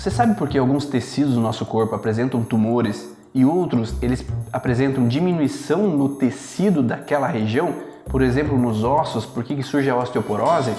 Você sabe por que alguns tecidos do nosso corpo apresentam tumores e outros eles apresentam diminuição no tecido daquela região? Por exemplo, nos ossos, por que surge a osteoporose?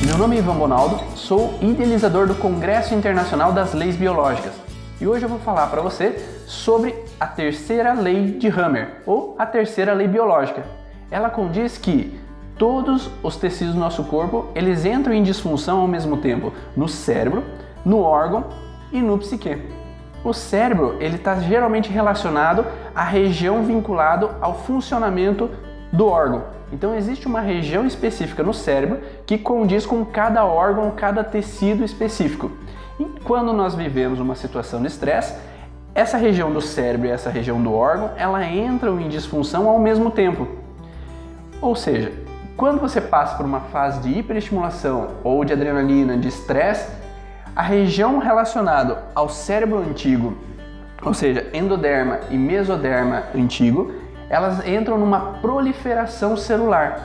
Meu nome é Ivan Bonaldo, sou idealizador do Congresso Internacional das Leis Biológicas e hoje eu vou falar para você sobre a terceira lei de Hammer, ou a terceira lei biológica. Ela condiz que todos os tecidos do nosso corpo eles entram em disfunção ao mesmo tempo no cérebro, no órgão e no psique. O cérebro ele está geralmente relacionado à região vinculada ao funcionamento do órgão. Então existe uma região específica no cérebro que condiz com cada órgão, cada tecido específico. E quando nós vivemos uma situação de estresse, essa região do cérebro e essa região do órgão, ela entram em disfunção ao mesmo tempo. Ou seja, quando você passa por uma fase de hiperestimulação ou de adrenalina, de estresse, a região relacionada ao cérebro antigo, ou seja, endoderma e mesoderma antigo, elas entram numa proliferação celular.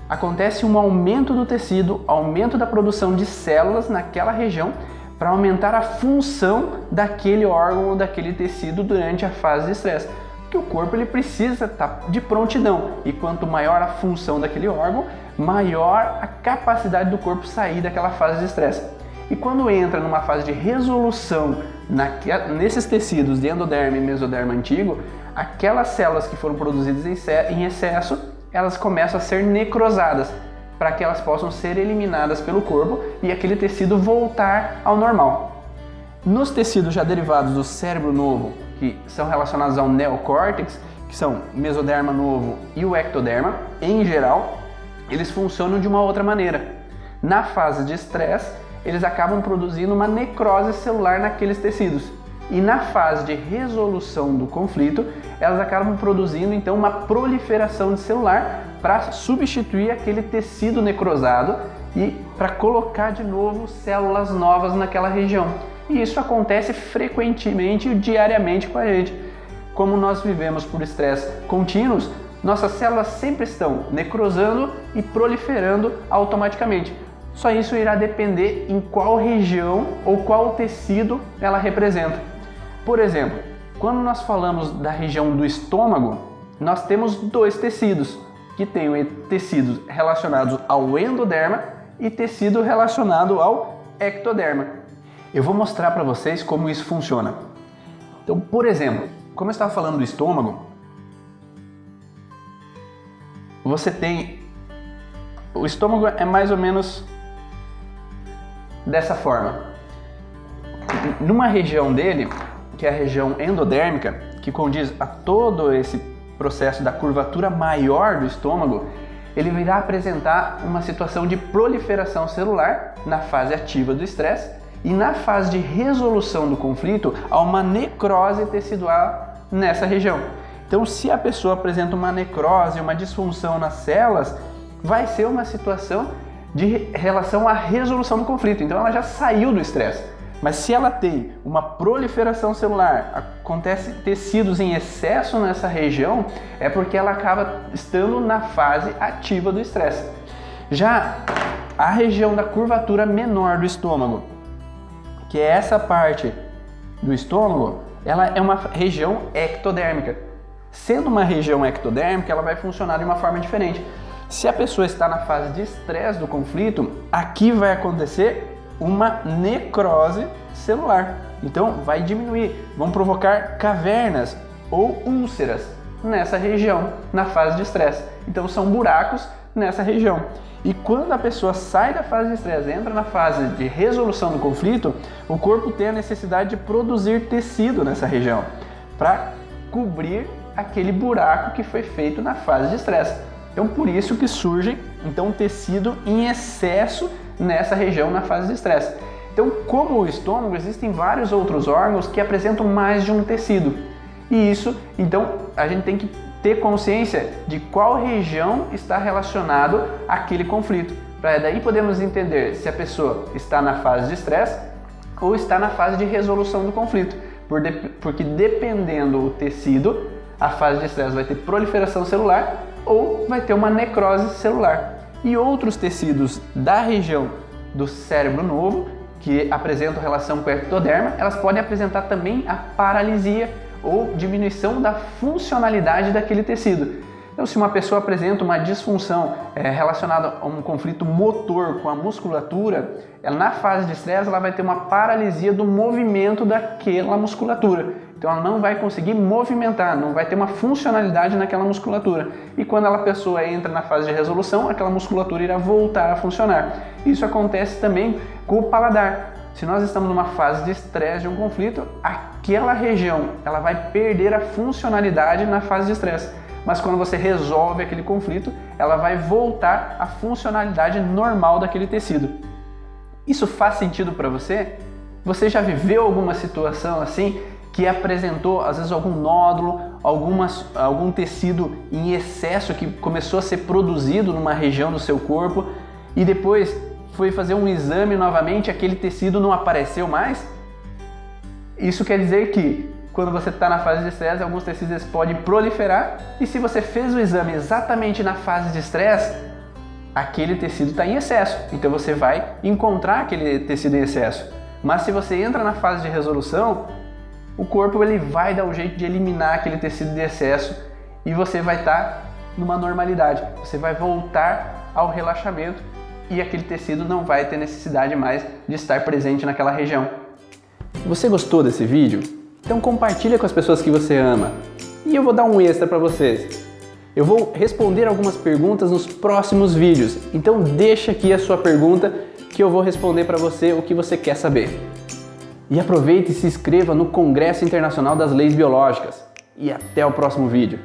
Acontece um aumento do tecido, aumento da produção de células naquela região para aumentar a função daquele órgão ou daquele tecido durante a fase de estresse. Porque o corpo ele precisa estar de prontidão e quanto maior a função daquele órgão, maior a capacidade do corpo sair daquela fase de estresse. E quando entra numa fase de resolução nesses tecidos de endoderma e mesoderma antigo, aquelas células que foram produzidas em excesso, elas começam a ser necrosadas para que elas possam ser eliminadas pelo corpo e aquele tecido voltar ao normal. Nos tecidos já derivados do cérebro novo, que são relacionados ao neocórtex, que são o mesoderma novo e o ectoderma, em geral, eles funcionam de uma outra maneira. Na fase de estresse, eles acabam produzindo uma necrose celular naqueles tecidos. E na fase de resolução do conflito, elas acabam produzindo então uma proliferação de celular para substituir aquele tecido necrosado e para colocar de novo células novas naquela região. E isso acontece frequentemente e diariamente com a gente. Como nós vivemos por estresse contínuos, nossas células sempre estão necrosando e proliferando automaticamente. Só isso irá depender em qual região ou qual tecido ela representa. Por exemplo, quando nós falamos da região do estômago, nós temos dois tecidos, que tem tecidos relacionados ao endoderma e tecido relacionado ao ectoderma. Eu vou mostrar para vocês como isso funciona. Então, por exemplo, como eu estava falando do estômago, você tem... O estômago é mais ou menos dessa forma. Numa região dele, que é a região endodérmica, que condiz a todo esse processo da curvatura maior do estômago, ele irá apresentar uma situação de proliferação celular na fase ativa do estresse e na fase de resolução do conflito há uma necrose tecidual nessa região. Então, se a pessoa apresenta uma necrose, uma disfunção nas células, vai ser uma situação de relação à resolução do conflito. Então, ela já saiu do estresse. Mas se ela tem uma proliferação celular, acontece tecidos em excesso nessa região, é porque ela acaba estando na fase ativa do estresse. Já a região da curvatura menor do estômago, que é essa parte do estômago, ela é uma região ectodérmica. Sendo uma região ectodérmica, ela vai funcionar de uma forma diferente. Se a pessoa está na fase de estresse do conflito, aqui vai acontecer uma necrose celular. Então vai diminuir, vão provocar cavernas ou úlceras nessa região, na fase de estresse. Então são buracos nessa região. E quando a pessoa sai da fase de estresse, entra na fase de resolução do conflito, o corpo tem a necessidade de produzir tecido nessa região para cobrir aquele buraco que foi feito na fase de estresse. Então por isso que surge então tecido em excesso nessa região na fase de estresse. Então, como o estômago, existem vários outros órgãos que apresentam mais de um tecido. E isso, então, a gente tem que ter consciência de qual região está relacionado àquele conflito. Para daí podemos entender se a pessoa está na fase de estresse ou está na fase de resolução do conflito. Porque dependendo do tecido, a fase de estresse vai ter proliferação celular ou vai ter uma necrose celular. E outros tecidos da região do cérebro novo, que apresentam relação com o ectoderma, elas podem apresentar também a paralisia ou diminuição da funcionalidade daquele tecido. Então, se uma pessoa apresenta uma disfunção relacionada a um conflito motor com a musculatura, na fase de estresse ela vai ter uma paralisia do movimento daquela musculatura. Então ela não vai conseguir movimentar, não vai ter uma funcionalidade naquela musculatura. E quando a pessoa entra na fase de resolução, aquela musculatura irá voltar a funcionar. Isso acontece também com o paladar. Se nós estamos numa fase de estresse de um conflito, aquela região ela vai perder a funcionalidade na fase de estresse. Mas quando você resolve aquele conflito, ela vai voltar à funcionalidade normal daquele tecido. Isso faz sentido para você? Você já viveu alguma situação assim que apresentou às vezes algum nódulo, algum tecido em excesso que começou a ser produzido numa região do seu corpo e depois foi fazer um exame novamente e aquele tecido não apareceu mais? Isso quer dizer que quando você está na fase de estresse, alguns tecidos podem proliferar e se você fez o exame exatamente na fase de estresse, aquele tecido está em excesso, então você vai encontrar aquele tecido em excesso. Mas se você entra na fase de resolução, o corpo ele vai dar um jeito de eliminar aquele tecido de excesso e você vai estar numa normalidade. Você vai voltar ao relaxamento e aquele tecido não vai ter necessidade mais de estar presente naquela região. Você gostou desse vídeo? Então compartilha com as pessoas que você ama. E eu vou dar um extra para vocês. Eu vou responder algumas perguntas nos próximos vídeos. Então deixa aqui a sua pergunta que eu vou responder para você o que você quer saber. E aproveite e se inscreva no Congresso Internacional das Leis Biológicas. E até o próximo vídeo.